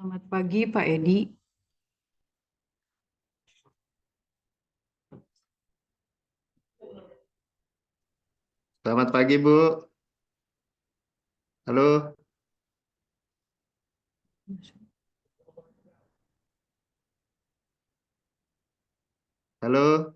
Selamat pagi, Pak Edi. Selamat pagi, Bu. Halo, halo.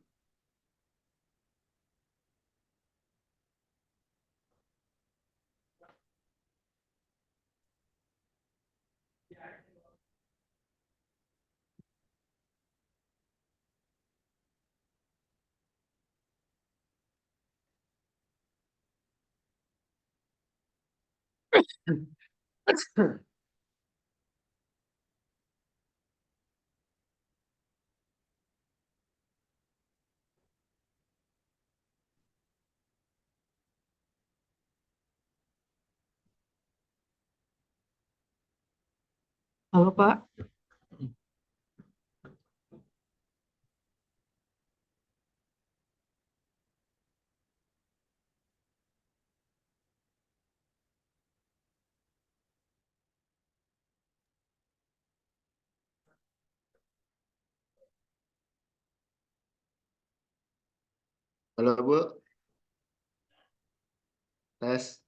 Halo, Pak. Halo, Bu. Tes.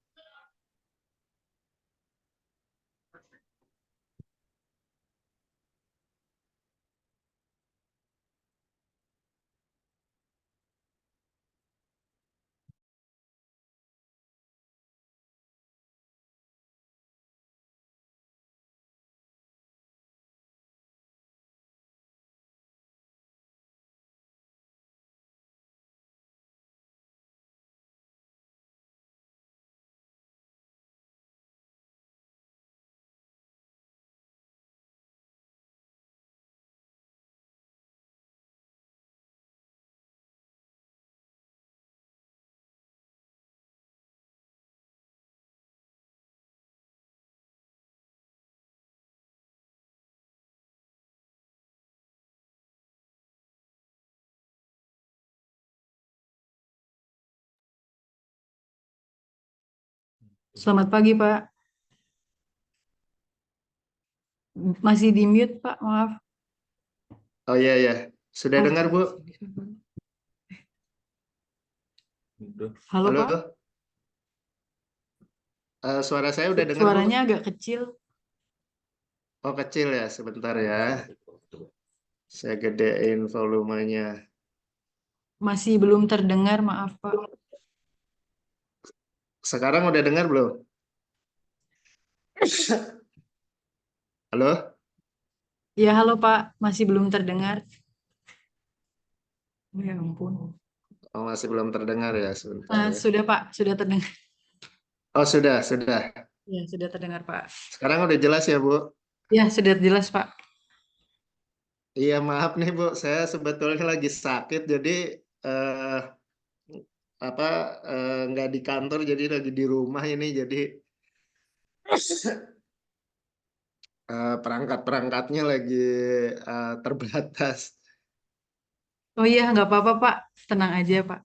Selamat pagi, Pak. Masih di mute, Pak. Maaf. Oh iya, ya. Sudah Oh, dengar, Bu? halo, Pak. Halo. Suara saya udah dengar, Bu? Suaranya agak kecil. Oh, kecil ya. Sebentar ya. Saya gedein volumenya. Masih belum terdengar, maaf, Pak. Sekarang udah dengar belum? Halo? Ya, halo, Pak. Masih belum terdengar. Oh, ya ampun. Oh, masih belum terdengar ya. Sebentar ya. Sudah, Pak. Sudah terdengar. Oh, sudah. Ya, sudah terdengar, Pak. Sekarang udah jelas ya, Bu? Ya, sudah jelas, Pak. Iya, maaf nih, Bu. Saya sebetulnya lagi sakit, jadi eh, apa nggak di kantor, jadi lagi di rumah ini, jadi perangkat-perangkatnya lagi terbatas. Oh iya, nggak apa-apa, Pak. Tenang aja, Pak.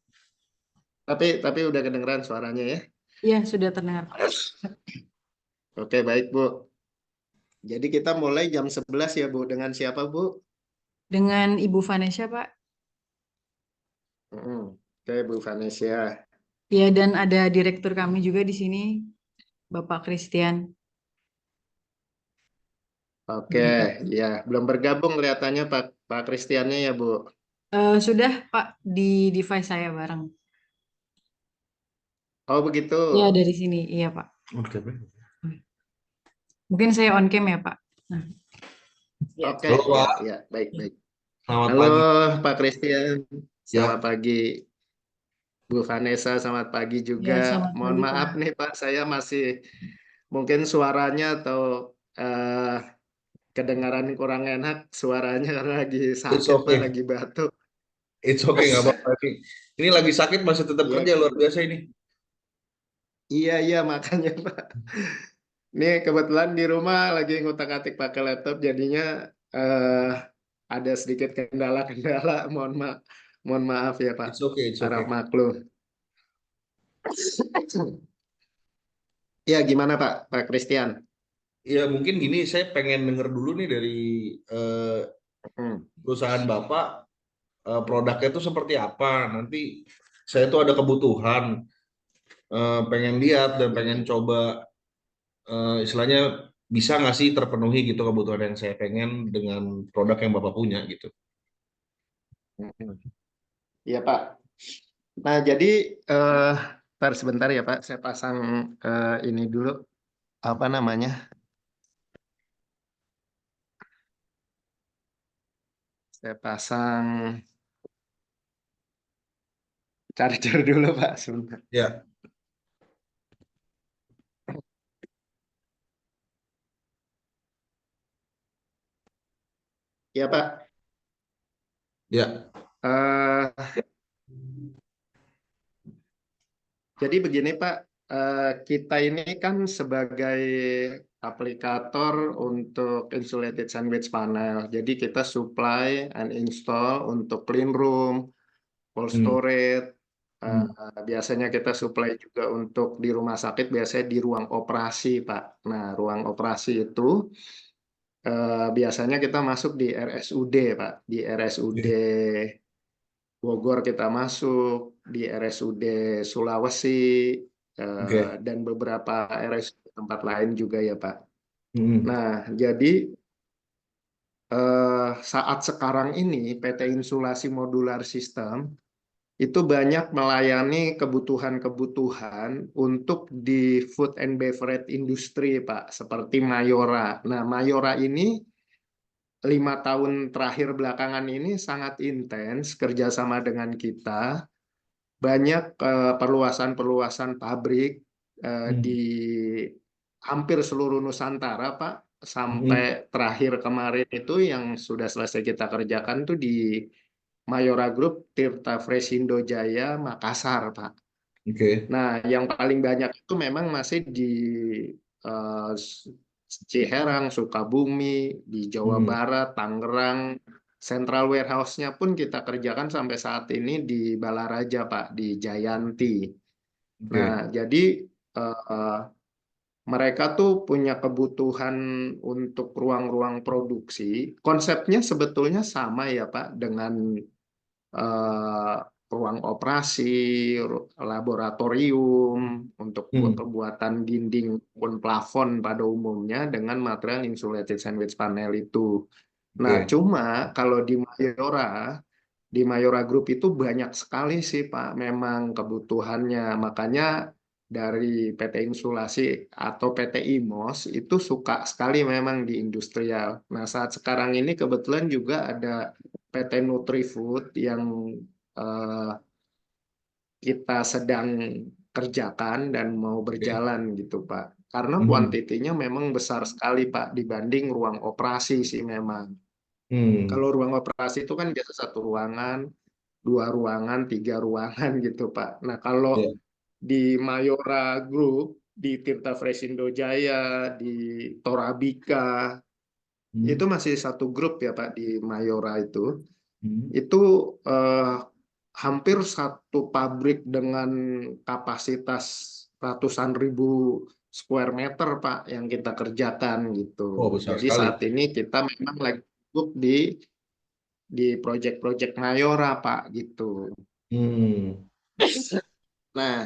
Tapi udah kedengeran suaranya ya. Ya, sudah terdengar, Pak. Oke, baik, Bu. Jadi kita mulai jam 11 ya, Bu. Dengan siapa, Bu? Dengan Ibu Vanessa, Pak. Oke, Bu Vanesia. Ya, dan ada direktur kami juga di sini, Bapak Christian. Oke, ya. Belum bergabung kelihatannya Pak Kristiannya ya, Bu. Sudah, Pak, di device saya bareng. Oh, begitu. Ya, dari sini. Iya, Pak. Mungkin saya on cam ya, Pak. Nah, ya. Oke, Halo ya, Pak, ya. Baik. selamat Halo, pagi. Pak Kristian. Selamat Ya, pagi. Bu Vanessa, selamat pagi juga. Ya, selamat Mohon pagi, maaf Pak. nih Pak, saya masih mungkin suaranya atau eh, kedengaran kurang enak suaranya karena lagi it's sakit Pak, okay. lagi batuk. It's okay, nggak apa-apa. Ini lagi sakit masih tetap Iya, kerja luar biasa ini. iya makanya Pak. Ini kebetulan di rumah lagi ngutak-atik pakai laptop, jadinya eh, ada sedikit kendala-kendala. Mohon maaf ya Pak. It's okay, it's Harap okay. maklum. Ya, gimana Pak Christian? Ya mungkin gini, saya pengen denger dulu nih dari eh, Hmm. perusahaan Bapak, produknya itu seperti apa. Nanti saya tuh ada kebutuhan, pengen lihat dan pengen coba, istilahnya bisa nggak sih terpenuhi gitu kebutuhan yang saya pengen dengan produk yang Bapak punya gitu. Hmm. Iya Pak. Nah jadi ntar sebentar ya Pak, saya pasang ini dulu apa namanya? Saya pasang charger dulu Pak sebentar. Ya, Iya Pak. ya. Eh, jadi begini Pak, kita ini kan sebagai aplikator untuk insulated sandwich panel. Jadi kita supply and install untuk clean room, cold Hmm, storage. hmm, Biasanya kita supply juga untuk di rumah sakit, biasanya di ruang operasi Pak. Nah, ruang operasi itu biasanya kita masuk di RSUD Pak. Di RSUD oke, Bogor kita masuk, di RSUD Sulawesi, oke. dan beberapa RSUD tempat lain juga ya Pak. Hmm, Nah, jadi saat sekarang ini PT Insulasi Modular System itu banyak melayani kebutuhan-kebutuhan untuk di food and beverage industry Pak, seperti Mayora. Nah, Mayora ini 5 tahun terakhir belakangan ini sangat intens kerjasama dengan kita. Banyak perluasan-perluasan pabrik di hmm, hampir seluruh Nusantara, Pak. Sampai hmm, terakhir kemarin itu yang sudah selesai kita kerjakan tuh di Mayora Group Tirta Fresindo Jaya Makassar, Pak. oke. Nah, yang paling banyak itu memang masih di eh, Ciherang, Sukabumi, di Jawa Hmm, Barat, Tangerang. Central warehouse-nya pun kita kerjakan sampai saat ini di Balaraja, Pak, di Jayanti. Nah, oke. jadi eh, mereka tuh punya kebutuhan untuk ruang-ruang produksi. Konsepnya sebetulnya sama ya, Pak, dengan eh, ruang operasi, laboratorium untuk Hmm, pembuatan dinding maupun plafon pada umumnya dengan material insulated sandwich panel itu. Nah, oke. cuma kalau di Mayora Group itu banyak sekali sih Pak, memang kebutuhannya. Makanya dari PT Insulasi atau PT IMOS itu suka sekali memang di industrial. Nah, saat sekarang ini kebetulan juga ada PT Nutrifood yang eh, kita sedang kerjakan dan mau Oke. berjalan gitu Pak. Karena Hmm, kuantitinya memang besar sekali Pak dibanding ruang operasi sih memang. hmm, Kalau ruang operasi itu kan biasa satu ruangan, dua ruangan, tiga ruangan gitu Pak. Nah kalau ya. di Mayora Group, di Tirta Fresindo Jaya, di Torabika, itu Hmm, masih satu grup ya Pak di Mayora itu. hmm, Itu eh, hampir satu pabrik dengan kapasitas ratusan ribu square meter Pak yang kita kerjakan gitu. oh, besar Jadi sekali. saat ini kita memang lagi sibuk di proyek-proyek Mayora Pak gitu. Hmm, Nah,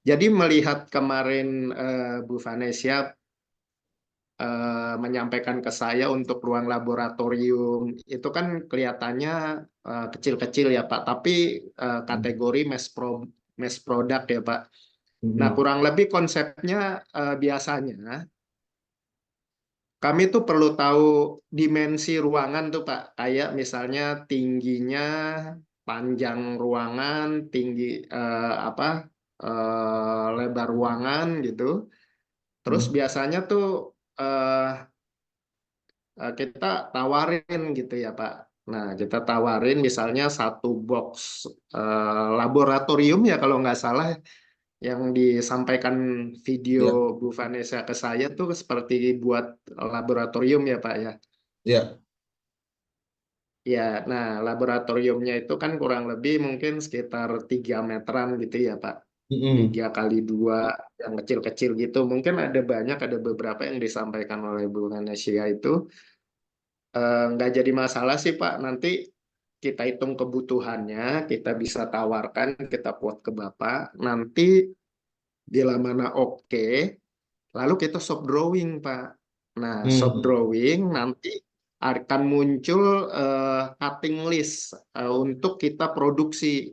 jadi melihat kemarin Bu Vanesia menyampaikan ke saya untuk ruang laboratorium itu kan kelihatannya kecil-kecil ya Pak, tapi hmm, kategori mass product ya Pak. Nah, hmm, kurang lebih konsepnya biasanya kami tuh perlu tahu dimensi ruangan tuh Pak, kayak misalnya tingginya, panjang ruangan, tinggi apa lebar ruangan gitu. Terus hmm. biasanya tuh eh, kita tawarin gitu ya Pak. Nah, kita tawarin misalnya satu box laboratorium ya kalau nggak salah yang disampaikan video Ya, Bu Vanessa ke saya tuh seperti buat laboratorium ya Pak ya. ya. Ya, nah laboratoriumnya itu kan kurang lebih mungkin sekitar 3 meteran gitu ya Pak. Mm-mm. 3x2 yang kecil-kecil gitu. Mungkin ada beberapa yang disampaikan oleh Bu Ganesha itu nggak jadi masalah sih Pak. Nanti kita hitung kebutuhannya, kita bisa tawarkan, kita quote ke Bapak. Nanti bila mana oke, lalu kita shop drawing Pak. Nah, shop Hmm. drawing nanti akan muncul cutting list untuk kita produksi.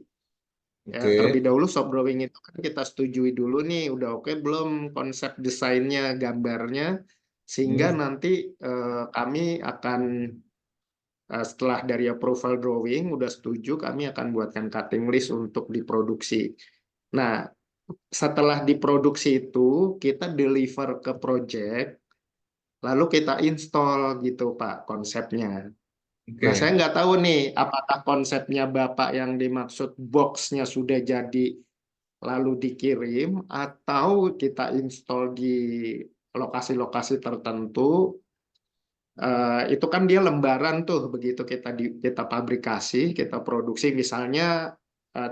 Ya, terlebih Oke. dahulu shop drawing itu kan kita setujui dulu nih, udah oke belum konsep desainnya, gambarnya, sehingga Hmm. nanti kami akan setelah dari approval drawing udah setuju, kami akan buatkan cutting list untuk diproduksi. Nah, setelah diproduksi itu kita deliver ke project, lalu kita install gitu Pak konsepnya. Nah, saya Oke. nggak tahu nih apakah konsepnya Bapak yang dimaksud boxnya sudah jadi lalu dikirim atau kita install di lokasi-lokasi tertentu. Itu kan dia lembaran tuh begitu kita pabrikasi, kita produksi misalnya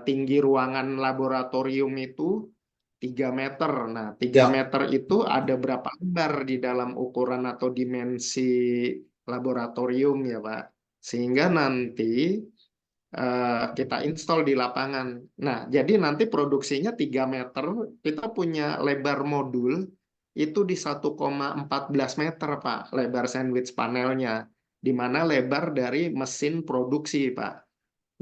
tinggi ruangan laboratorium itu 3 meter. Nah, 3 Ya. meter itu ada berapa lembar di dalam ukuran atau dimensi laboratorium ya, Pak. Sehingga nanti kita install di lapangan. Nah, jadi nanti produksinya 3 meter, kita punya lebar modul itu di 1,14 meter, Pak, lebar sandwich panelnya, di mana lebar dari mesin produksi, Pak.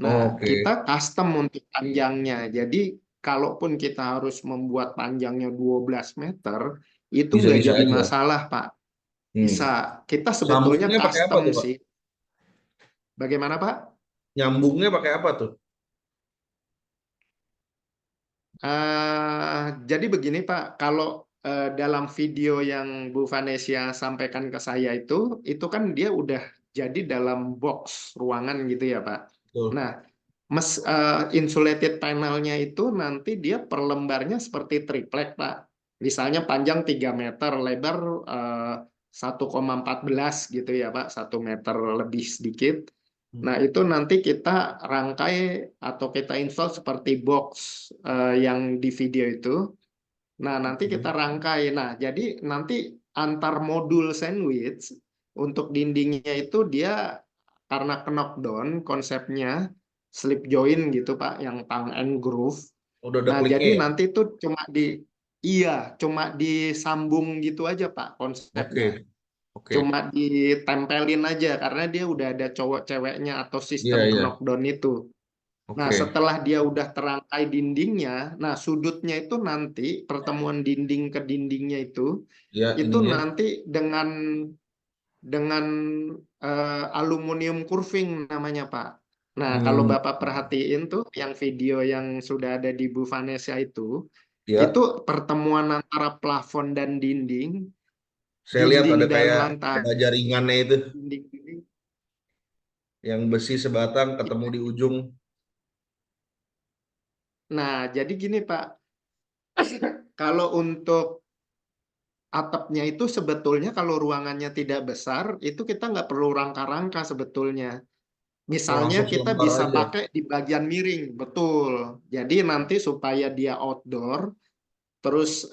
Nah, kita Oke. custom untuk panjangnya. Jadi, kalaupun kita harus membuat panjangnya 12 meter, itu nggak Bisa-bisa jadi aja. masalah, Pak. Hmm. Bisa. Kita sebetulnya Sambungnya pakai apa custom tuh, Pak? sih. Bagaimana, Pak? Nyambungnya pakai apa tuh? Jadi begini Pak, kalau dalam video yang Bu Vanesia sampaikan ke saya itu kan dia udah jadi dalam box ruangan gitu ya Pak. Tuh. Nah, insulated panelnya itu nanti dia per lembarnya seperti triplek Pak. Misalnya panjang 3 meter, lebar 1,14 gitu ya Pak, 1 meter lebih sedikit. Nah, Hmm. itu nanti kita rangkai atau kita install seperti box yang di video itu. Nah, nanti kita Oke. rangkai. Nah, jadi nanti antar modul sandwich untuk dindingnya itu dia karena knockdown konsepnya slip joint gitu Pak, yang tongue and groove. Udah ada Nah, kliknya jadi ya? nanti itu cuma disambung gitu aja Pak konsepnya. Oke. Oke. Cuma ditempelin aja karena dia udah ada cowok ceweknya atau Iya, sistem iya. knockdown itu. Nah, Oke. setelah dia udah terangkai dindingnya, nah sudutnya itu nanti pertemuan dinding ke dindingnya Ya, itu ininya. nanti dengan aluminium curving namanya Pak. Nah, kalau Hmm. Bapak perhatiin tuh yang video yang sudah ada di Bu Vanessa itu Ya, pertemuan antara plafon dan dinding, saya lihat dinding ada dan kayak lantai, ada jaringannya itu dinding. yang besi sebatang ketemu di ujung. Nah, jadi gini Pak, kalau untuk atapnya itu sebetulnya kalau ruangannya tidak besar, itu kita nggak perlu rangka-rangka sebetulnya. Oh, Misalnya langsung kita selembar bisa aja. pakai di bagian miring, betul. Jadi nanti supaya dia outdoor, terus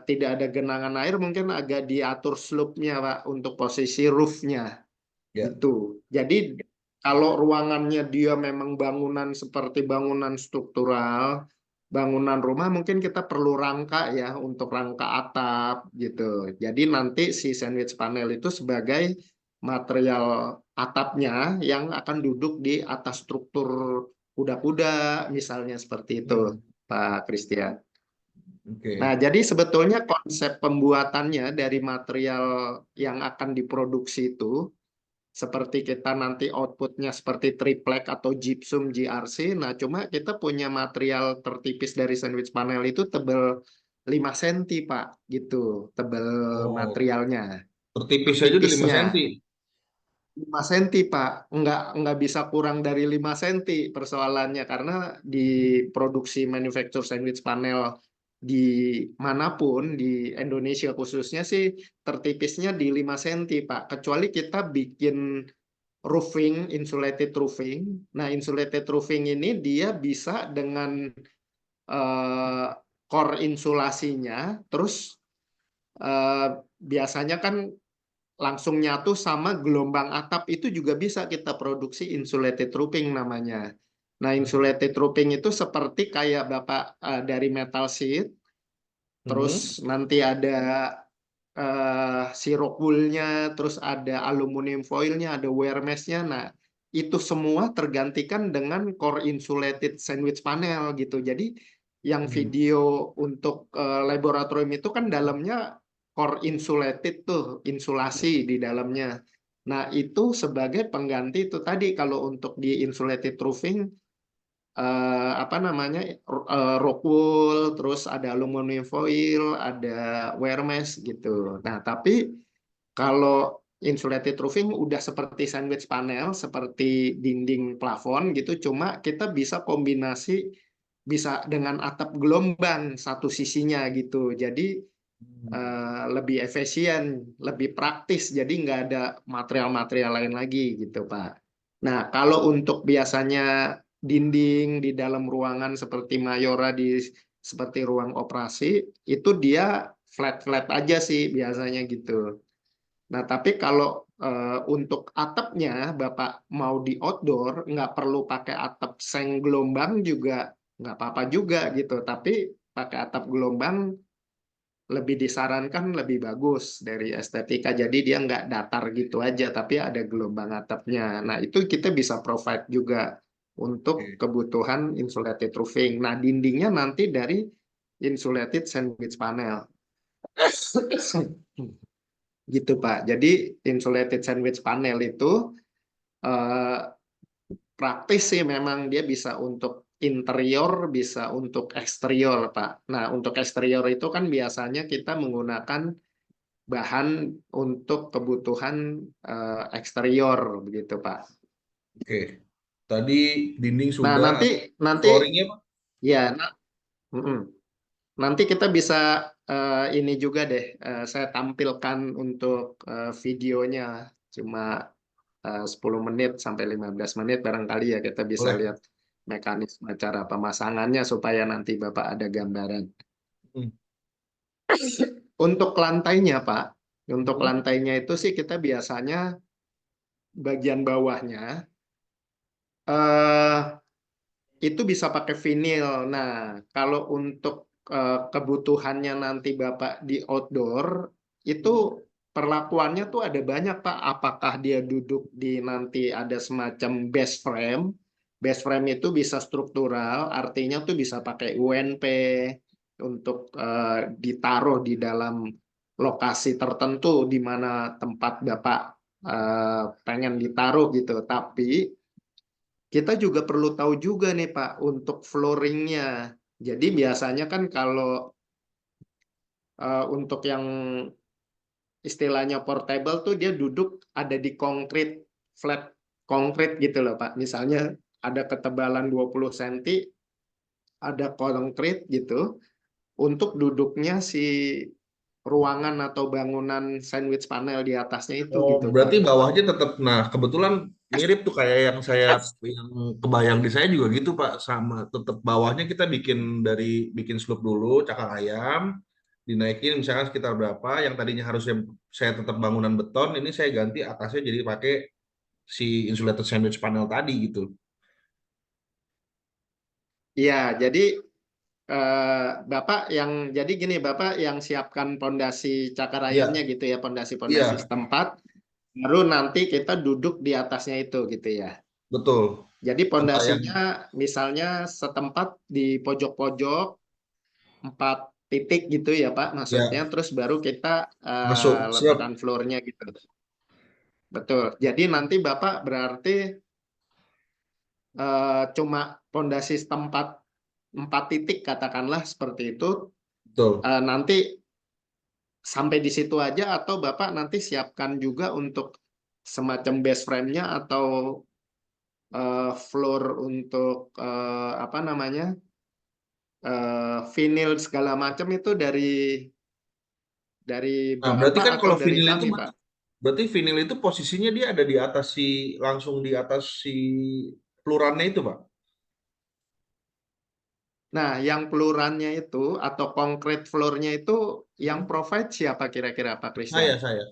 tidak ada genangan air, mungkin agak diatur slope-nya Pak untuk posisi roof-nya. Ya. Gitu. Jadi kalau ruangannya dia memang bangunan seperti bangunan struktural, bangunan rumah mungkin kita perlu rangka ya untuk rangka atap gitu. Jadi nanti si sandwich panel itu sebagai material atapnya yang akan duduk di atas struktur kuda-kuda misalnya seperti itu, Hmm. Pak Christian. Nah, Oke. jadi sebetulnya konsep pembuatannya dari material yang akan diproduksi itu seperti kita nanti outputnya seperti triplek atau gypsum GRC. Nah, cuma kita punya material tertipis dari sandwich panel itu tebal 5 cm, Pak, gitu. Tebal Oh, materialnya, tertipis aja udah 5 tertipisnya. cm. 5 cm, Pak. Nggak bisa kurang dari 5 cm persoalannya. Karena di produksi manufacture sandwich panel di manapun, di Indonesia khususnya sih tertipisnya di 5 cm, Pak. Kecuali kita bikin roofing, insulated roofing. Nah, insulated roofing ini dia bisa dengan eh, core insulasinya, terus biasanya kan langsung nyatu sama gelombang atap itu juga bisa kita produksi insulated roofing namanya. Nah, insulated roofing itu seperti kayak Bapak dari metal sheet, terus nanti ada si rock wool-nya, terus ada aluminium foil-nya, ada wear mesh-nya. Nah, itu semua tergantikan dengan core insulated sandwich panel gitu. Jadi yang video untuk laboratorium itu kan dalamnya core insulated tuh, insulasi di dalamnya. Nah, itu sebagai pengganti itu tadi kalau untuk di insulated roofing apa namanya rock wool, terus ada aluminium foil, ada wear mesh gitu. Nah, tapi kalau insulated roofing udah seperti sandwich panel, seperti dinding plafon gitu, cuma kita bisa kombinasi bisa dengan atap gelombang satu sisinya gitu. Jadi lebih efisien, lebih praktis, jadi nggak ada material-material lain lagi gitu, Pak. Nah, kalau untuk biasanya dinding di dalam ruangan seperti Mayora seperti ruang operasi, itu dia flat-flat aja sih biasanya gitu. Nah, tapi kalau untuk atapnya, Bapak mau di outdoor, nggak perlu pakai atap seng gelombang juga, nggak apa-apa juga gitu. Tapi pakai atap gelombang lebih disarankan lebih bagus dari estetika. Jadi dia nggak datar gitu aja, tapi ada gelombang atapnya. Nah, itu kita bisa provide juga untuk Oke. kebutuhan insulated roofing. Nah, dindingnya nanti dari insulated sandwich panel. Gitu, Pak. Jadi insulated sandwich panel itu eh, praktis sih, memang dia bisa untuk interior, bisa untuk eksterior, Pak. Nah, untuk eksterior itu kan biasanya kita menggunakan bahan untuk kebutuhan eksterior begitu, Pak. Oke. Tadi dinding Nah, sudah, nanti flooringnya Pak? ya, mm-mm. Nanti kita bisa ini juga deh, saya tampilkan untuk videonya cuma 10 menit sampai 15 menit barangkali ya, kita bisa Boleh. lihat mekanisme cara pemasangannya supaya nanti Bapak ada gambaran. Hmm. Untuk lantainya, Pak, untuk Hmm. lantainya itu sih kita biasanya bagian bawahnya eh itu bisa pakai vinil. Nah, kalau untuk kebutuhannya nanti Bapak di outdoor, itu perlakuannya tuh ada banyak, Pak. Apakah dia duduk di nanti ada semacam base frame. Base frame itu bisa struktural, artinya tuh bisa pakai UNP untuk ditaruh di dalam lokasi tertentu di mana tempat Bapak pengen ditaruh gitu. Tapi kita juga perlu tahu juga nih, Pak, untuk flooringnya. Jadi biasanya kan kalau untuk yang istilahnya portable tuh dia duduk ada di konkrit, flat konkrit gitu loh, Pak. Misalnya ada ketebalan 20 cm, ada konkrit gitu untuk duduknya si ruangan atau bangunan sandwich panel di atasnya itu Oh, gitu, Pak. berarti bawahnya tetap. Nah, kebetulan mirip tuh kayak yang kebayang di saya juga gitu, Pak. Sama, tetap bawahnya kita bikin slope dulu, cakar ayam, dinaikin misalkan sekitar berapa. Yang tadinya harusnya saya tetap bangunan beton, ini saya ganti atasnya jadi pakai si insulated sandwich panel tadi gitu. Iya, jadi Bapak yang jadi gini, Bapak yang siapkan pondasi cakar ayamnya Iya, gitu ya, pondasi-pondasi iya, setempat, baru nanti kita duduk di atasnya itu gitu ya. betul. Jadi Kebayang. pondasinya misalnya setempat di pojok-pojok 4 titik gitu ya, Pak, maksudnya, Ya, terus baru kita masuk. letakkan Siap. floornya gitu. Betul. Jadi nanti Bapak berarti cuma pondasi setempat 4 titik katakanlah seperti itu. Betul. Nanti sampai di situ aja atau Bapak nanti siapkan juga untuk semacam base frame-nya atau floor untuk apa namanya vinil segala macam itu dari Nah, berarti Bapak kan atau kalau dari vinil itu kami, Pak? berarti vinil itu posisinya dia ada di atas langsung di atas si pelurannya itu, Pak. Nah, yang pelurannya itu atau concrete floor-nya itu yang Hmm. provide siapa kira-kira Pak Saya, Christian? saya.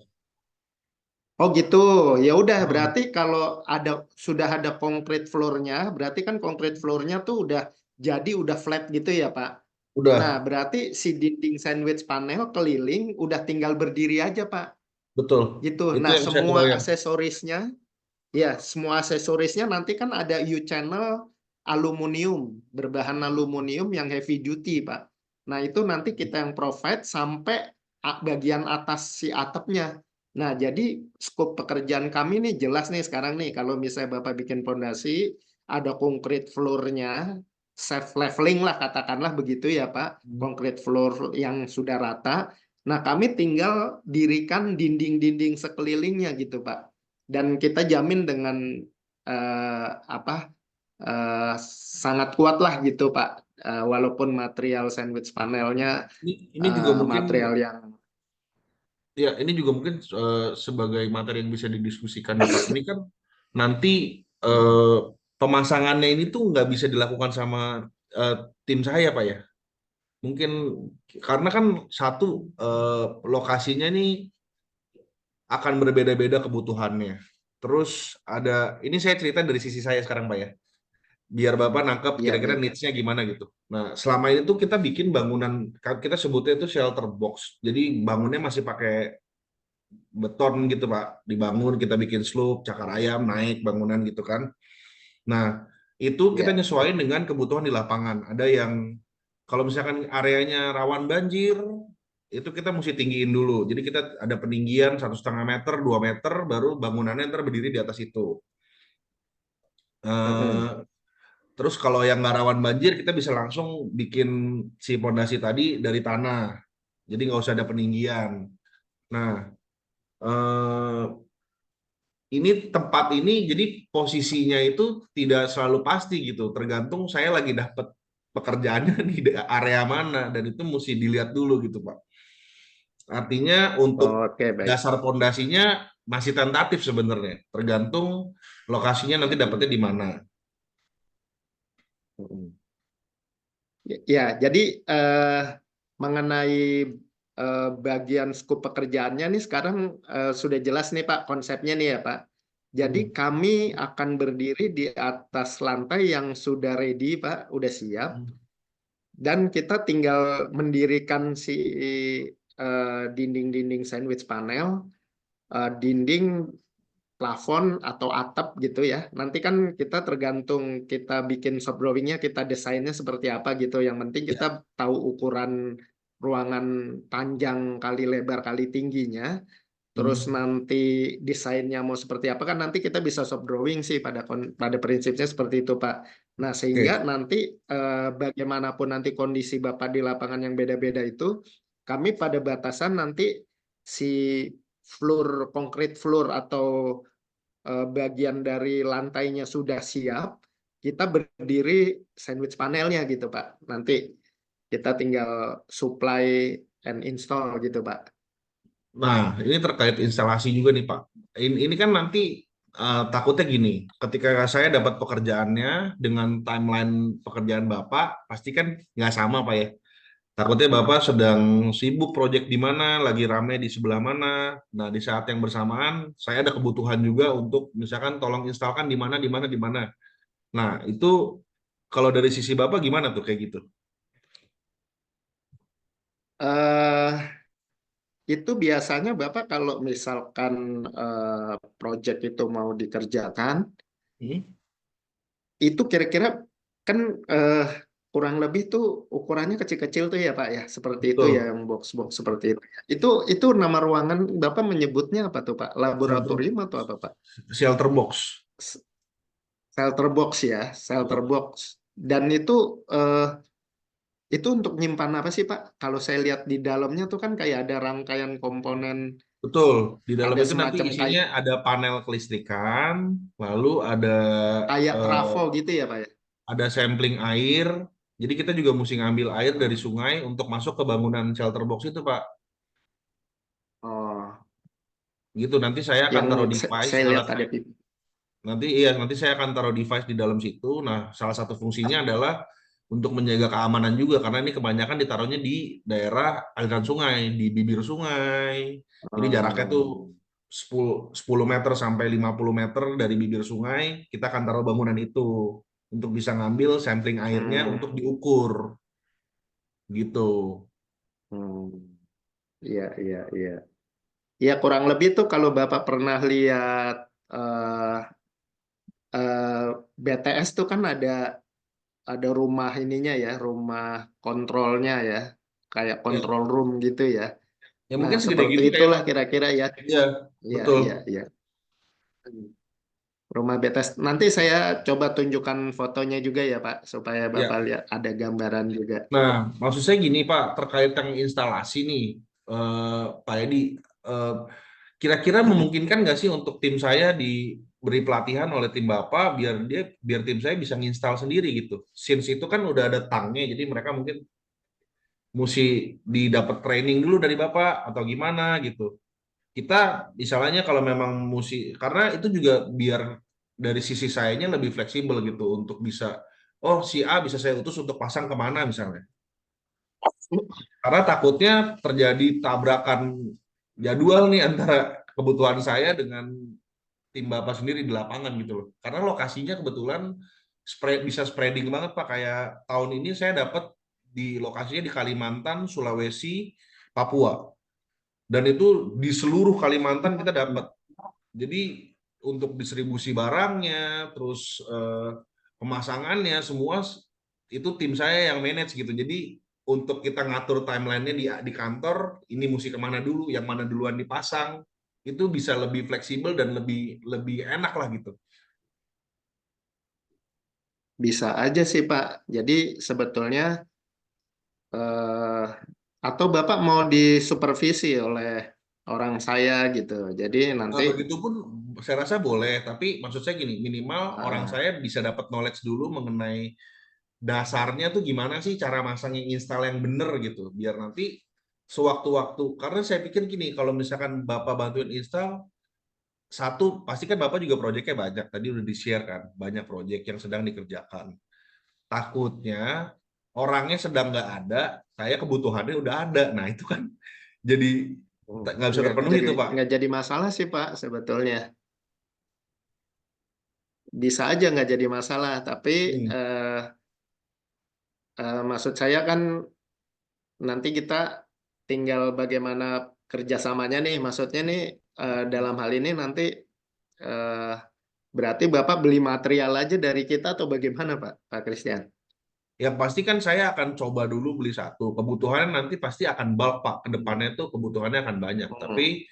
Oh gitu. Ya udah Hmm. berarti kalau sudah ada concrete floor-nya, berarti kan concrete floor-nya tuh udah flat gitu ya, Pak. Nah, Udah, berarti si dinding sandwich panel keliling udah tinggal berdiri aja, Pak. betul. Gitu. Itu Nah, yang saya semua kebayang. aksesorisnya, ya, semua aksesorisnya nanti kan ada U-channel aluminium, berbahan aluminium yang heavy duty, Pak. Nah, itu nanti kita yang provide sampai bagian atas si atapnya. Nah, jadi skop pekerjaan kami nih jelas nih sekarang nih, kalau misalnya Bapak bikin fondasi, ada concrete floor-nya, self leveling lah katakanlah begitu ya, Pak. Hmm. Concrete floor yang sudah rata. Nah, kami tinggal dirikan dinding-dinding sekelilingnya gitu, Pak. Dan kita jamin dengan apa sangat kuat lah gitu Pak. Walaupun material sandwich panelnya Ini juga mungkin, material yang ya, ini juga mungkin sebagai materi yang bisa didiskusikan nih Pak. Ini kan nanti pemasangannya ini tuh nggak bisa dilakukan sama eh, tim saya Pak ya. Mungkin karena kan satu, lokasinya nih akan berbeda-beda kebutuhannya. Terus ini saya cerita dari sisi saya sekarang Pak ya. Biar Bapak nangkep iya kira-kira iya. needs-nya gimana gitu. Nah, selama ini tuh kita bikin bangunan, kita sebutnya itu shelter box. Jadi bangunnya masih pakai beton gitu Pak. Dibangun, kita bikin slope, cakar ayam, naik bangunan gitu kan. Nah, itu kita Iya. nyesuaiin dengan kebutuhan di lapangan. Ada yang kalau misalkan areanya rawan banjir, itu kita mesti tinggiin dulu. Jadi kita ada peninggian 1,5 meter, 2 meter, baru bangunannya ntar berdiri di atas itu. Eh, Mm-mm. Terus kalau yang nggak rawan banjir, kita bisa langsung bikin si pondasi tadi dari tanah. Jadi nggak usah ada peninggian. Nah, eh, ini tempat ini jadi posisinya itu tidak selalu pasti gitu. Tergantung saya lagi dapet pekerjaannya di area mana dan itu mesti dilihat dulu gitu, Pak. Artinya untuk Oke, baik. dasar pondasinya masih tentatif sebenarnya. Tergantung lokasinya nanti dapetnya Mm-mm. di mana. Mm-mm. Ya, jadi mengenai bagian skop pekerjaannya nih sekarang sudah jelas nih Pak konsepnya nih ya Pak. Jadi Hmm. kami akan berdiri di atas lantai yang sudah ready Pak, udah siap. Dan kita tinggal mendirikan si dinding-dinding sandwich panel, dinding, plafon atau atap gitu ya. Nanti kan kita tergantung kita bikin shop drawingnya, kita desainnya seperti apa gitu. Yang penting kita Ya, tahu ukuran ruangan panjang kali lebar kali tingginya. Terus hmm. nanti desainnya mau seperti apa kan nanti kita bisa shop drawing sih pada prinsipnya seperti itu Pak. Nah sehingga Oke. nanti bagaimanapun nanti kondisi Bapak di lapangan yang beda-beda itu, kami pada batasan nanti si concrete floor atau bagian dari lantainya sudah siap, kita berdiri sandwich panelnya gitu Pak. Nanti kita tinggal supply and install gitu Pak. Nah, ini terkait instalasi juga nih Pak. Ini kan nanti takutnya gini, ketika saya dapat pekerjaannya dengan timeline pekerjaan Bapak, pasti kan nggak sama Pak ya. Takutnya Bapak sedang sibuk proyek di mana, lagi rame di sebelah mana. Nah, di saat yang bersamaan, saya ada kebutuhan juga untuk misalkan tolong instalkan di mana, di mana, di mana. Nah, itu kalau dari sisi Bapak gimana tuh kayak gitu? eh itu biasanya Bapak kalau misalkan project itu mau dikerjakan, Hmm? itu kira-kira kan eh, kurang lebih tuh ukurannya kecil-kecil tuh ya Pak ya, seperti itu ya Betul. yang box-box seperti itu. Itu nama ruangan Bapak menyebutnya apa tuh Pak? Shelter, Laboratorium atau apa Pak? shelter box. Shelter box ya, shelter Ya, box. Dan itu untuk nyimpan apa sih Pak? Kalau saya lihat di dalamnya tuh kan kayak ada rangkaian komponen, betul. Di dalam ada itu nanti semacam isinya kayak ada panel kelistrikan, lalu kayak eh, trafo gitu ya Pak ya? ada sampling air. Jadi kita juga mesti ngambil air dari sungai untuk masuk ke bangunan shelter box itu, Pak. Oh, Gitu. Nanti saya akan yang taruh device saya lihat alat ada saya. pipi. Nanti iya, nanti saya akan taruh device di dalam situ. Nah, salah satu fungsinya adalah untuk menjaga keamanan juga karena ini kebanyakan ditaruhnya di daerah aliran sungai, di bibir sungai. Jadi jaraknya tuh 10 meter sampai 50 meter dari bibir sungai, kita akan taruh bangunan itu untuk bisa ngambil sampling airnya untuk diukur gitu. Iya, iya, iya. Ya kurang lebih tuh kalau Bapak pernah lihat BTS tuh kan ada rumah ininya ya, rumah kontrolnya ya, kayak Ya, control room gitu ya. ya Nah, mungkin segede seperti gitu kayak itulah kira-kira ya. ya, Iya, betul. iya, iya. Rumah BTS. Nanti saya coba tunjukkan fotonya juga ya, Pak, supaya Bapak Ya. lihat ada gambaran juga. Nah, maksud saya gini Pak, terkait yang instalasi nih, Pak Edi, eh, kira-kira memungkinkan nggak sih untuk tim saya diberi pelatihan oleh tim Bapak biar tim saya bisa nginstal sendiri gitu. Since itu kan udah ada tangnya, jadi mereka mungkin mesti didapat training dulu dari Bapak atau gimana gitu. Kita misalnya kalau memang karena itu juga biar dari sisi sayanya lebih fleksibel gitu untuk bisa, oh si A bisa saya utus untuk pasang kemana misalnya. Karena takutnya terjadi tabrakan jadwal nih antara kebutuhan saya dengan tim Bapak sendiri di lapangan gitu loh. Karena lokasinya kebetulan bisa spreading banget Pak. Kayak tahun ini saya dapat di lokasinya di Kalimantan, Sulawesi, Papua. Dan itu di seluruh Kalimantan kita dapat. Jadi untuk distribusi barangnya, terus pemasangannya semua itu tim saya yang manage gitu. Jadi untuk kita ngatur timelinenya di kantor, ini mesti kemana dulu, yang mana duluan dipasang, itu bisa lebih fleksibel dan lebih lebih enak lah gitu. Bisa aja sih, Pak. Jadi sebetulnya atau Bapak mau disupervisi oleh orang saya gitu. Jadi nanti Nah, begitupun saya rasa boleh, tapi maksud saya gini, minimal orang ah, saya bisa dapat knowledge dulu mengenai dasarnya tuh gimana sih cara masang yang install yang bener gitu, biar nanti sewaktu-waktu, karena saya pikir gini, kalau misalkan Bapak bantuin install, satu, pasti kan Bapak juga proyeknya banyak, tadi udah di-share kan, banyak proyek yang sedang dikerjakan. Takutnya orangnya sedang nggak ada, saya kebutuhannya udah ada, nah itu kan jadi nggak bisa terpenuhi itu Pak. nggak jadi masalah sih, Pak, sebetulnya. Bisa aja nggak jadi masalah, tapi Hmm. maksud saya kan nanti kita tinggal bagaimana kerjasamanya nih. Maksudnya nih dalam hal ini nanti eh, berarti Bapak beli material aja dari kita atau bagaimana, Pak? Pak Christian? Yang pasti kan saya akan coba dulu beli satu. Kebutuhannya nanti pasti akan bulk, Pak. Kedepannya tuh kebutuhannya akan banyak. Tapi Hmm.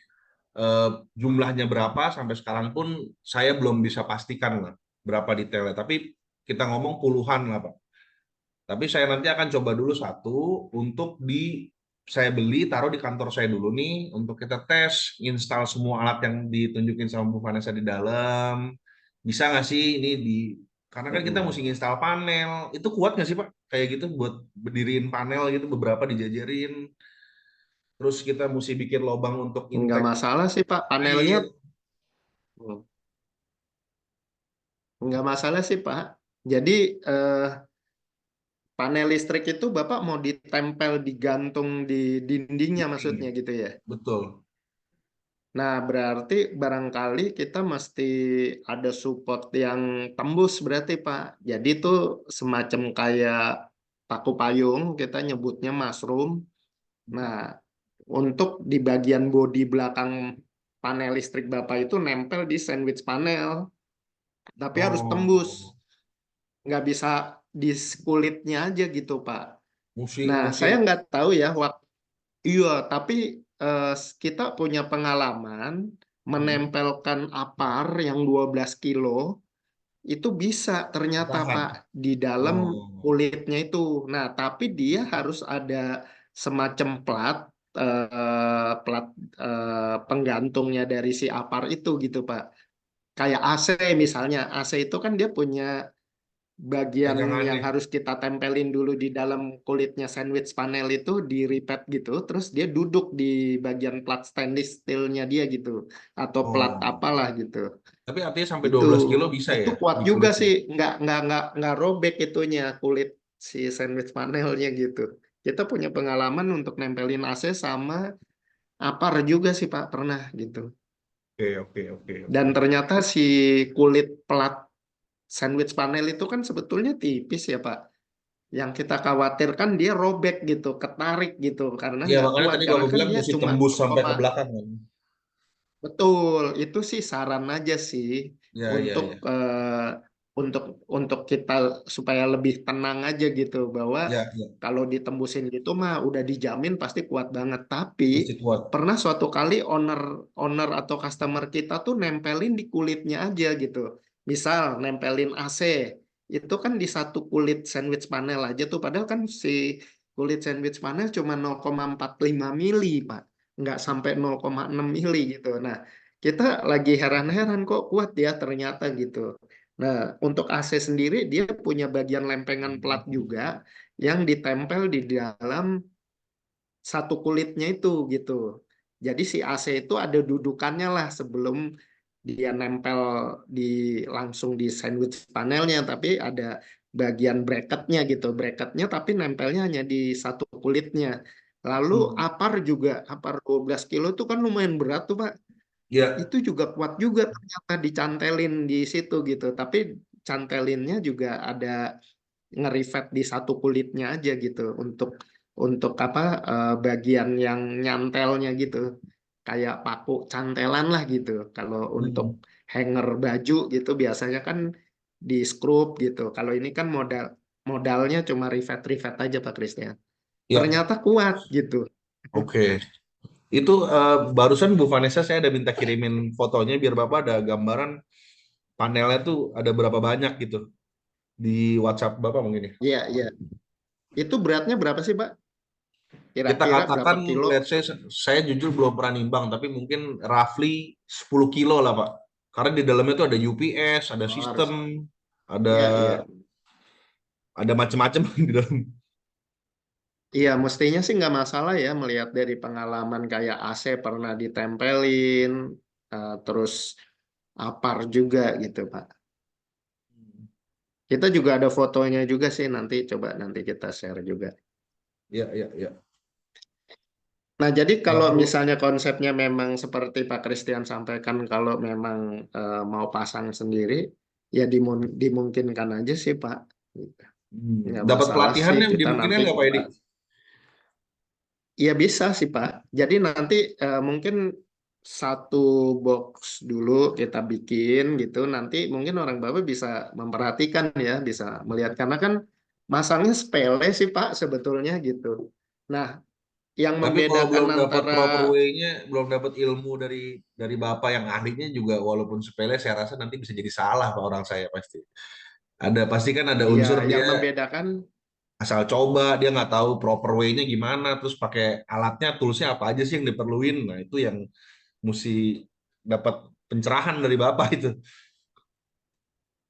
eh, jumlahnya berapa sampai sekarang pun saya belum bisa pastikan lah berapa detailnya. Tapi kita ngomong puluhan lah, Pak. Tapi saya nanti akan coba dulu satu untuk saya beli, taruh di kantor saya dulu nih untuk kita tes, install semua alat yang ditunjukin sama Bu Vanessa di dalam. Bisa nggak sih ini karena kan kita mesti install panel. Itu kuat nggak sih Pak? Kayak gitu buat berdiriin panel gitu beberapa dijajarin. Terus kita mesti bikin lubang untuk Nggak intake masalah sih, Pak. Panelnya air. hmm, nggak masalah sih, Pak. Jadi eh, panel listrik itu Bapak mau ditempel digantung di dindingnya maksudnya gitu ya. Betul. Nah, berarti barangkali kita mesti ada support yang tembus berarti Pak. Jadi itu semacam kayak paku payung, kita nyebutnya mushroom. Nah, untuk di bagian bodi belakang panel listrik Bapak itu nempel di sandwich panel, tapi harus tembus. Oh, Nggak bisa di kulitnya aja gitu Pak. mesti Nah, mesti saya nggak tahu ya waktu iya, tapi kita punya pengalaman hmm, menempelkan apar yang 12 kilo itu bisa ternyata tahan. Pak di dalam Oh, kulitnya itu. Nah, tapi dia harus ada semacam plat penggantungnya dari si apar itu gitu Pak. Kayak AC misalnya, AC itu kan dia punya bagian yang pegangannya. harus kita tempelin dulu di dalam kulitnya sandwich panel itu di repeat gitu, terus dia duduk di bagian plat stainless steelnya dia gitu, atau plat Oh. apalah gitu. Tapi artinya sampai Itu 12 kilo bisa itu ya kuat di juga kulitnya. sih, nggak robek itunya kulit si sandwich panelnya gitu. Kita punya pengalaman untuk nempelin AC sama apar juga sih Pak, pernah gitu. Oke, oke, oke, Dan oke. ternyata si kulit pelat sandwich panel itu kan sebetulnya tipis ya Pak. Yang kita khawatirkan dia robek gitu, ketarik gitu, karena Iya, nggak makanya kuat, tadi karena kamu kan bilang dia mesti cuma tembus sampai ke 0, belakang kan. betul, itu sih saran aja sih Ya, ya, untuk ya. untuk kita supaya lebih tenang aja gitu bahwa Ya, ya. kalau ditembusin gitu mah udah dijamin pasti kuat banget. Tapi Pasti kuat. pernah suatu kali owner owner atau customer kita tuh nempelin di kulitnya aja gitu. Misal nempelin AC itu kan di satu kulit sandwich panel aja tuh, padahal kan si kulit sandwich panel cuma 0,45 mili Pak, nggak sampai 0,6 mili gitu. Nah, kita lagi heran-heran kok kuat ya ternyata gitu. Nah, untuk AC sendiri dia punya bagian lempengan plat juga yang ditempel di dalam satu kulitnya itu gitu. Jadi si AC itu ada dudukannya lah sebelum dia nempel di langsung di sandwich panelnya, tapi ada bagian bracketnya gitu. Bracketnya tapi nempelnya hanya di satu kulitnya. Lalu Hmm. apar juga, apar 12 kilo itu kan lumayan berat tuh Pak. Ya. Itu juga kuat juga ternyata dicantelin di situ gitu. Tapi cantelinnya juga ada ngerivet di satu kulitnya aja gitu untuk apa bagian yang nyantelnya gitu. Kayak paku cantelan lah gitu. Kalau untuk Hmm. hanger baju gitu biasanya kan di skrup gitu. Kalau ini kan modalnya cuma rivet-rivet aja Pak Christian. Ya, Ternyata kuat gitu. oke. Itu barusan Bu Vanessa saya ada minta kirimin fotonya biar Bapak ada gambaran panelnya tuh ada berapa banyak gitu di WhatsApp Bapak mungkin ya. Iya, iya. Itu beratnya berapa sih Pak? Kita Kira-kira berapa katakan, kilo? let's say, saya jujur belum pernah nimbang, tapi mungkin roughly 10 kilo lah Pak. Karena di dalamnya tuh ada UPS, ada Oh, sistem, harus. ada Iya, iya. macam-macam di dalam. Iya, mestinya sih nggak masalah ya melihat dari pengalaman kayak AC pernah ditempelin, terus apar juga gitu, Pak. Kita juga ada fotonya juga sih nanti, coba nanti kita share juga. Ya, ya, ya. Nah, jadi Nggak kalau perlu. misalnya konsepnya memang seperti Pak Christian sampaikan, kalau memang mau pasang sendiri, ya dimungkinkan aja sih, Pak. Nggak Dapat masalah sih, pelatihannya kita dimungkinkan nanti nggak Pak coba. Edi? Iya bisa sih Pak. Jadi nanti mungkin satu box dulu kita bikin gitu. Nanti mungkin orang Bapak bisa memperhatikan ya, bisa melihat karena kan masangnya sepele sih Pak sebetulnya gitu. Nah, yang Tapi kalau membedakan belum dapat antara proper way-nya, belum dapat ilmu dari Bapak yang ahlinya juga, walaupun sepele, saya rasa nanti bisa jadi salah Pak orang saya pasti. Pasti kan ada ya unsur yang dia membedakan asal coba, dia nggak tahu proper way-nya gimana, terus pakai alatnya, toolsnya apa aja sih yang diperluin. Nah, itu yang mesti dapat pencerahan dari Bapak itu.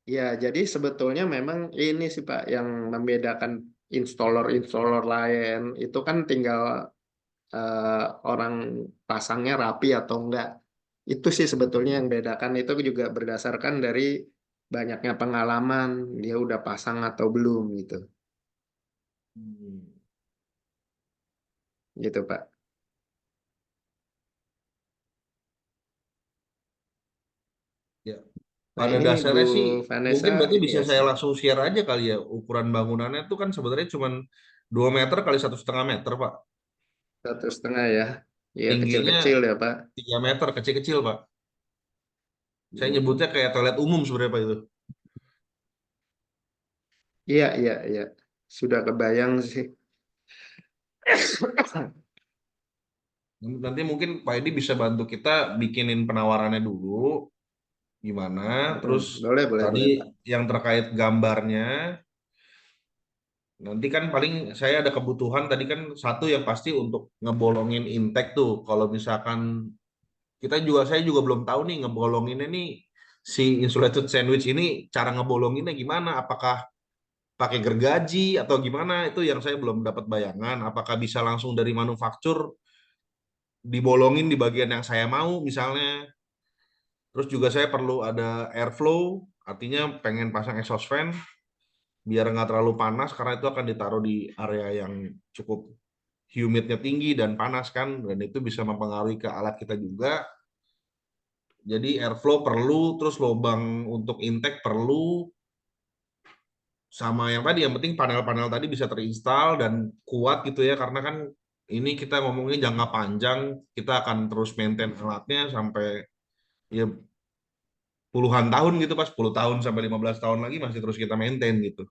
ya jadi sebetulnya memang ini sih Pak yang membedakan installer-installer lain itu kan tinggal eh, orang pasangnya rapi atau enggak. Itu sih sebetulnya yang bedakan itu juga berdasarkan dari banyaknya pengalaman dia udah pasang atau belum gitu. Hmm. Gitu Pak. Ya, Nah pada ini Bu dasarnya sih Vanessa mungkin berarti ini bisa ya saya langsung share aja kali ya, ukuran bangunannya itu kan sebenarnya cuma 2 meter kali 1,5 meter Pak. 1,5 ya. Iya Tingginya kecil-kecil ya Pak. 3 meter, kecil-kecil Pak. Saya Hmm. nyebutnya kayak toilet umum sebenarnya Pak itu. Iya iya iya. Sudah kebayang sih. Nanti mungkin Pak Edi bisa bantu kita bikinin penawarannya dulu, gimana. Mm-mm. Terus Boleh boleh tadi boleh Pak. yang terkait gambarnya, nanti kan paling saya ada kebutuhan tadi kan satu yang pasti untuk ngebolongin intake tuh. Kalau misalkan saya juga belum tahu nih ngebolonginnya nih si insulated sandwich ini cara ngebolonginnya gimana? Apakah pakai gergaji atau gimana? Itu yang saya belum dapat bayangan. Apakah bisa langsung dari manufaktur dibolongin di bagian yang saya mau misalnya? Terus juga saya perlu ada airflow, artinya pengen pasang exhaust fan. biar nggak terlalu panas karena itu akan ditaruh di area yang cukup humidnya tinggi dan panas kan, dan itu bisa mempengaruhi ke alat kita juga. Jadi airflow perlu, terus lubang untuk intake perlu, sama yang tadi yang penting panel-panel tadi bisa terinstall dan kuat gitu ya, karena kan ini kita ngomongnya jangka panjang, kita akan terus maintain alatnya sampai ya puluhan tahun gitu, pas 10 tahun sampai 15 tahun lagi masih terus kita maintain gitu.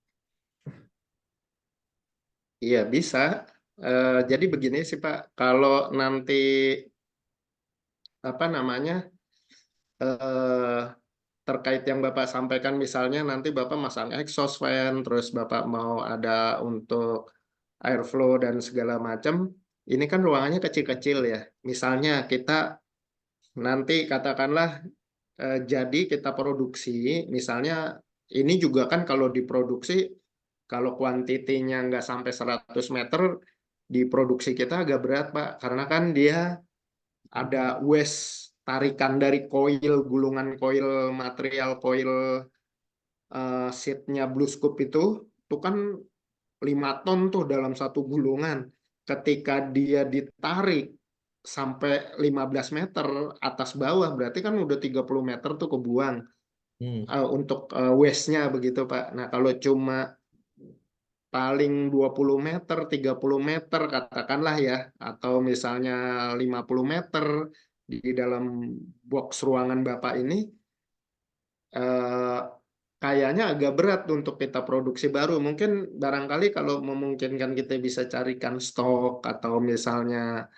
Iya bisa. Jadi begini sih Pak, kalau nanti apa namanya eh, terkait yang Bapak sampaikan, misalnya nanti Bapak masang exhaust fan, terus Bapak mau ada untuk airflow dan segala macam, ini kan ruangannya kecil-kecil ya. Misalnya kita nanti katakanlah jadi kita produksi, misalnya ini juga kan kalau diproduksi, kalau kuantitinya nggak sampai 100 meter, diproduksi kita agak berat Pak, karena kan dia ada waste tarikan dari koil, gulungan koil, material koil seatnya Blue Scoop itu kan 5 ton tuh dalam satu gulungan. Ketika dia ditarik sampai 15 meter atas bawah, berarti kan udah 30 meter tuh kebuang untuk waste-nya begitu Pak. Nah kalau cuma paling 20 meter, 30 meter katakanlah ya, atau misalnya 50 meter di dalam box ruangan Bapak ini, eh, kayaknya agak berat untuk kita produksi baru. Mungkin barangkali kalau memungkinkan kita bisa carikan stok, atau misalnya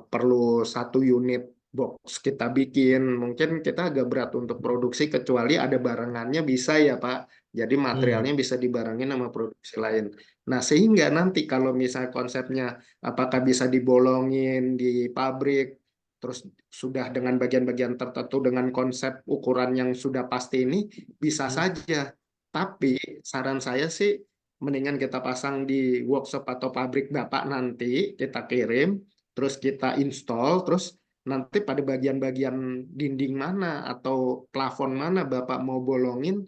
perlu satu unit box kita bikin, mungkin kita agak berat untuk produksi, kecuali ada barengannya bisa ya Pak. Jadi materialnya bisa dibarengin sama produksi lain. Nah, sehingga nanti kalau misalnya konsepnya apakah bisa dibolongin di pabrik, terus sudah dengan bagian-bagian tertentu dengan konsep ukuran yang sudah pasti, ini bisa saja. Tapi saran saya sih mendingan kita pasang di workshop atau pabrik Bapak, nanti kita kirim, terus kita install, terus nanti pada bagian-bagian dinding mana atau plafon mana Bapak mau bolongin,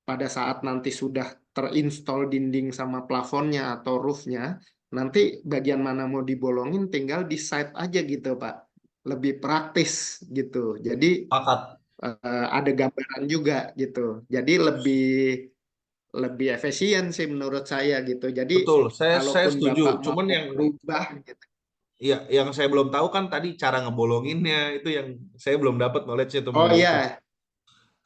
pada saat nanti sudah terinstall dinding sama plafonnya atau roofnya, nanti bagian mana mau dibolongin tinggal di site aja gitu Pak. Lebih praktis gitu. Jadi Pakat. ada gambaran juga gitu. Jadi lebih lebih efisien sih menurut saya gitu. Jadi Betul, saya kalaupun setuju. Bapak mau Cuman yang merubah gitu. ya yang saya belum tahu kan tadi cara ngebolonginnya, itu yang saya belum dapat knowledge-nya tuh Oh mengenai itu. iya,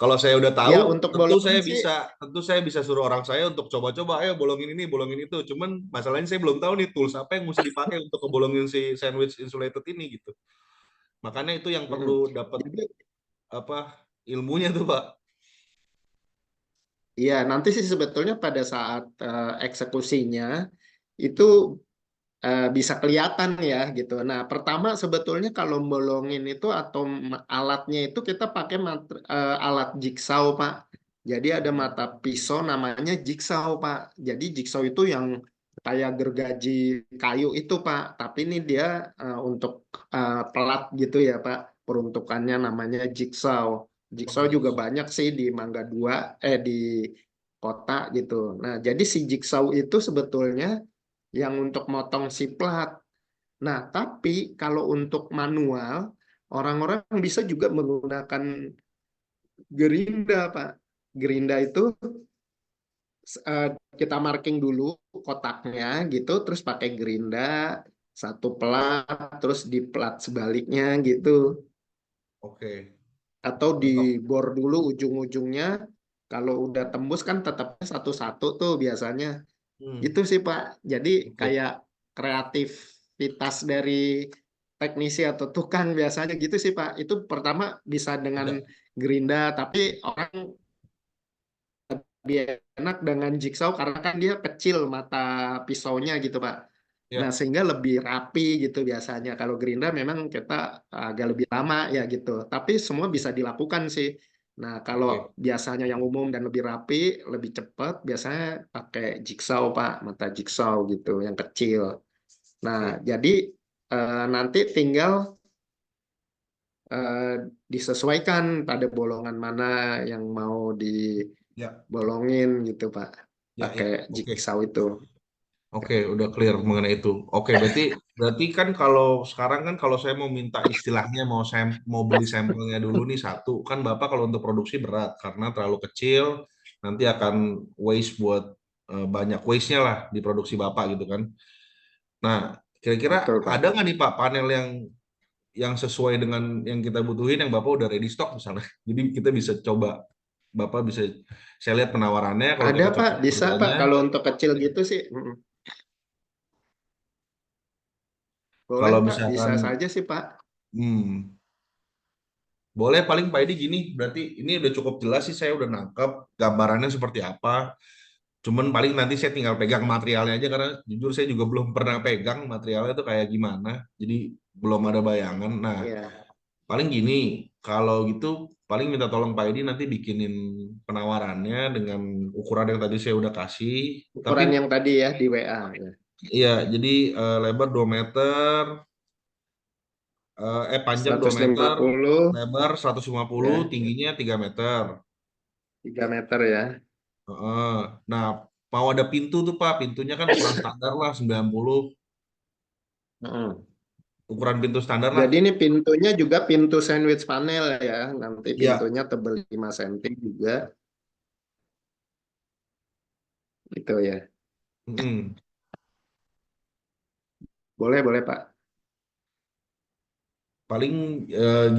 Kalau saya udah tahu, ya untuk bolongin sih. tentu saya bisa suruh orang saya untuk coba-coba, ayo bolongin ini, bolongin itu. Cuman masalahnya saya belum tahu nih tools apa yang mesti dipakai untuk ngebolongin si sandwich insulated ini gitu. Makanya itu yang Mm. perlu dapat Jadi apa ilmunya tuh, Pak. ya nanti sih sebetulnya pada saat eksekusinya itu bisa kelihatan ya gitu. Nah, pertama sebetulnya kalau bolongin itu atau alatnya itu kita pakai alat jigsaw, Pak. Jadi ada mata pisau namanya jigsaw, Pak. Jadi jigsaw itu yang kayak gergaji kayu itu, Pak. Tapi ini dia untuk pelat gitu ya, Pak. Peruntukannya namanya jigsaw. Jigsaw juga banyak sih di Mangga Dua, di kota gitu. Nah, jadi si jigsaw itu sebetulnya yang untuk motong si plat. Nah, tapi kalau untuk manual, orang-orang bisa juga menggunakan gerinda, Pak. Gerinda itu eh, kita marking dulu kotaknya gitu, terus pakai gerinda satu plat, terus di plat sebaliknya gitu, Oke. atau di Cocok. bor dulu ujung-ujungnya. Kalau udah tembus kan tetapnya satu-satu tuh biasanya. Hmm. Gitu sih Pak. Jadi Oke. kayak kreativitas dari teknisi atau tukang biasanya gitu sih Pak. Itu pertama bisa dengan Ya, gerinda, tapi orang lebih enak dengan jigsaw karena kan dia kecil mata pisaunya gitu Pak. Nah, ya. sehingga lebih rapi gitu biasanya. Kalau gerinda memang kita agak lebih lama ya gitu. Tapi semua bisa dilakukan sih. Nah, kalau Oke. biasanya yang umum dan lebih rapi, lebih cepat, biasanya pakai jigsaw, Pak. Mata jigsaw gitu, yang kecil. Nah, Oke. jadi nanti tinggal eh, disesuaikan pada bolongan mana yang mau Ya, bolongin gitu Pak, ya, pakai ya. Oke. jigsaw itu. Oke, udah clear mengenai itu. Oke, berarti berarti kan kalau sekarang kan kalau saya mau minta istilahnya mau beli sampelnya dulu nih satu, kan Bapak kalau untuk produksi berat karena terlalu kecil nanti akan waste buat banyak waste-nya lah di produksi Bapak gitu kan. Nah, kira-kira Betul ada Pak. nggak nih Pak panel yang sesuai dengan yang kita butuhin yang Bapak udah ready stock misalnya. Jadi kita bisa coba Bapak bisa saya lihat penawarannya kalau Ada kita Pak, cocok bisa Pak, harganya. kalau untuk kecil gitu sih. Boleh Kalau Pak, misalkan bisa saja sih Pak. hmm, boleh paling Pak Edi gini, berarti ini udah cukup jelas sih saya udah nangkep gambarannya seperti apa. Cuman paling nanti saya tinggal pegang materialnya aja karena jujur saya juga belum pernah pegang materialnya itu kayak gimana. Jadi belum ada bayangan. Nah, Iya. paling gini, kalau gitu paling minta tolong Pak Edi nanti bikinin penawarannya dengan ukuran yang tadi saya udah kasih. Tapi Ukuran yang tadi ya di WA. Ya. iya, jadi lebar 2 meter, panjang 2 meter, 150 lebar 150, ya, tingginya 3 meter. 3 meter ya. Heeh. Nah, mau ada pintu tuh Pak, pintunya kan ukuran standar lah 90, Heeh. ukuran pintu standar lah. Jadi ini pintunya juga pintu sandwich panel ya. Nanti Iya. pintunya tebal 5 cm juga. Itu ya. Mm. Boleh, boleh Pak. Paling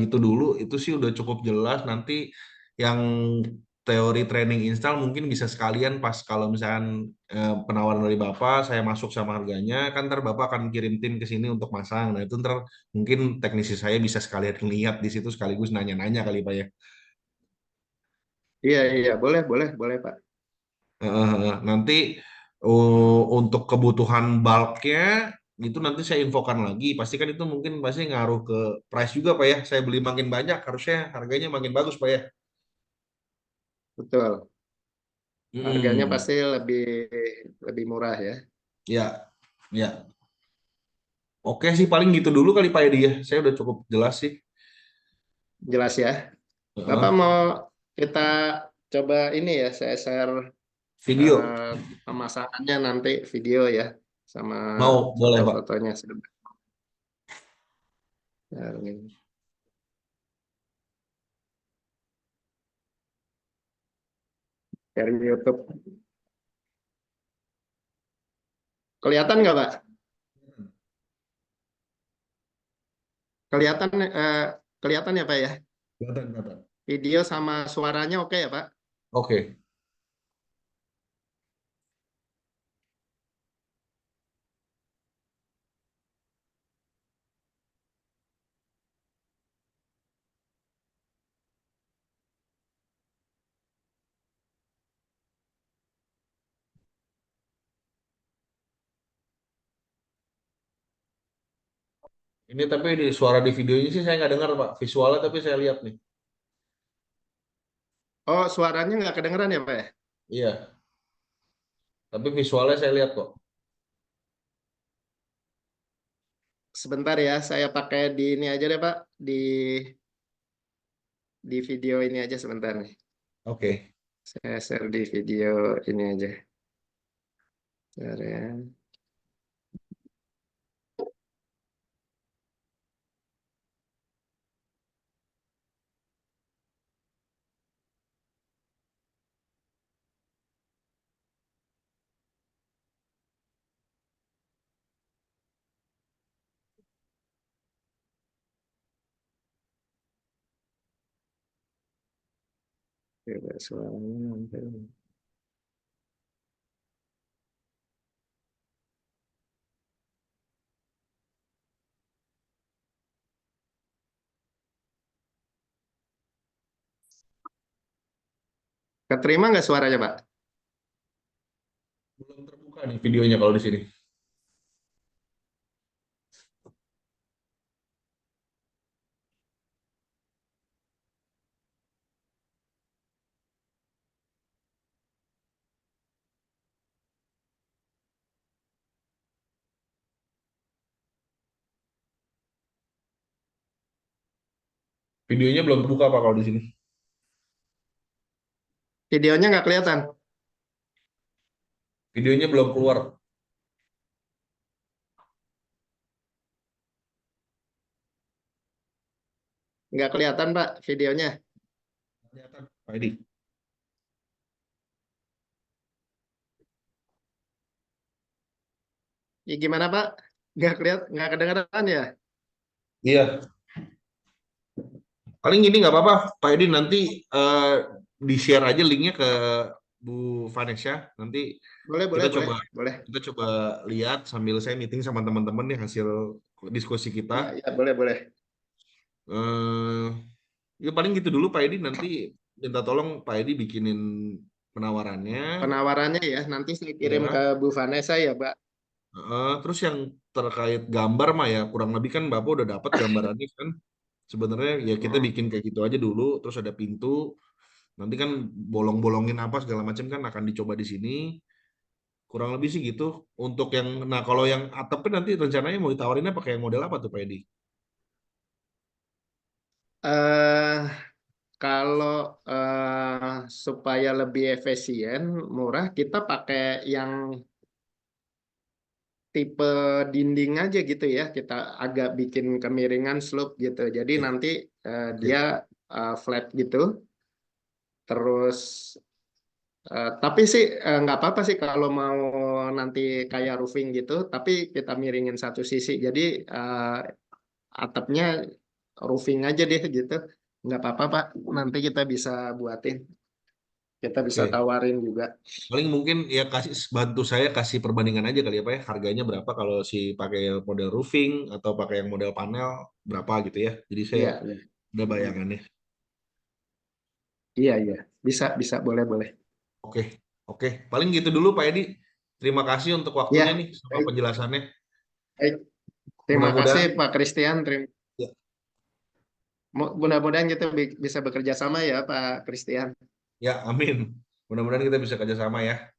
gitu dulu, itu sih udah cukup jelas. Nanti yang teori training install mungkin bisa sekalian pas kalau misalkan penawaran dari Bapak, saya masuk sama harganya, kan ntar Bapak akan kirim tim ke sini untuk masang. Nah itu ntar mungkin teknisi saya bisa sekalian lihat di situ sekaligus nanya-nanya kali Pak ya. Iya, iya, boleh, boleh, boleh Pak. Nanti untuk kebutuhan bulknya itu nanti saya infokan lagi. Pasti kan itu mungkin pasti ngaruh ke price juga Pak ya. Saya beli makin banyak harusnya harganya makin bagus Pak ya. Betul. Harganya Hmm, pasti lebih lebih murah ya. ya, ya. Oke sih paling gitu dulu kali Pak Edi ya. Saya udah cukup jelas sih. Jelas ya. Bapak Heeh. mau kita coba ini ya, saya share Video eh, pemasangannya nanti video ya, sama mau boleh Pak. foto-fotonya. Sebentar. Dari YouTube. Kelihatan nggak Pak? Kelihatan kelihatan ya Pak ya? Kelihatan, kelihatan. Video sama suaranya oke ya Pak? Oke. Ini tapi di suara di videonya sih saya nggak dengar Pak. Visualnya tapi saya lihat nih. Oh, suaranya nggak kedengeran ya Pak ya? Iya. Tapi visualnya saya lihat kok. Sebentar ya, saya pakai di ini aja deh Pak, di video ini aja sebentar nih. Oke. Saya share di video ini aja. Bentar ya. Coba suaranya nanti. Keterima nggak suaranya Pak? Belum terbuka nih videonya kalau di sini. Videonya belum terbuka Pak kalau di sini. Videonya nggak kelihatan. Videonya belum keluar. Nggak kelihatan, Pak, videonya. Kelihatan, Pak Edi. Ya, gimana, Pak? Nggak kedengeran ya? Iya, paling gini nggak apa-apa, Pak Edi nanti di-share aja linknya ke Bu Vanessa. Nanti Boleh, kita boleh, boleh, coba boleh. kita coba lihat sambil saya meeting sama teman-teman nih hasil diskusi kita. Ya, ya, boleh, boleh. Eh, ya paling gitu dulu Pak Edi. Nanti minta tolong Pak Edi bikinin penawarannya. Penawarannya ya, nanti saya kirim ke Ya. Bu Vanessa ya, Pak. Terus yang terkait gambar mah ya kurang lebih kan Bapak udah dapat gambarannya kan. Sebenarnya ya kita Hmm. bikin kayak gitu aja dulu. Terus ada pintu. Nanti kan bolong-bolongin apa segala macam kan akan dicoba di sini. Kurang lebih sih gitu. Untuk yang, nah kalau yang atapnya nanti rencananya mau ditawarinnya pakai yang model apa tuh Pak Edi? eh Kalau supaya lebih efisien, murah, kita pakai yang tipe dinding aja gitu ya. Kita agak bikin kemiringan slope gitu. Jadi Oke, nanti dia oke, flat gitu. Terus, tapi sih nggak apa-apa sih kalau mau nanti kayak roofing gitu. Tapi kita miringin satu sisi. Jadi atapnya roofing aja deh gitu. Nggak apa-apa, Pak. Nanti kita bisa buatin. Kita bisa oke. tawarin juga. Paling mungkin ya kasih bantu saya kasih perbandingan aja kali ya Pak ya. Harganya berapa kalau si pakai model roofing atau pakai yang model panel berapa gitu ya. Jadi saya Iya, iya. udah Mm. bayangannya. Iya, iya. Bisa, bisa. Boleh, boleh. Oke, oke. Paling gitu dulu Pak Edi. Terima kasih untuk waktunya Ya, nih sama baik. penjelasannya. Baik. Terima kasih, Mudah-mudahan Pak Christian. ya, Mudah-mudahan kita bisa bekerja sama ya, Pak Christian. ya amin. Mudah-mudahan kita bisa kerjasama ya.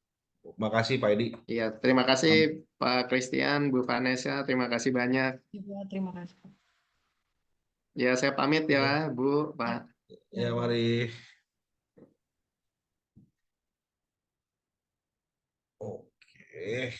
Makasih Pak Edi. Iya, terima kasih, Pak Christian, Bu Vanessa. Terima kasih banyak. Juga terima kasih. Ya, saya pamit ya, Oke. Bu, Ya, Pak. Ya mari. Oke.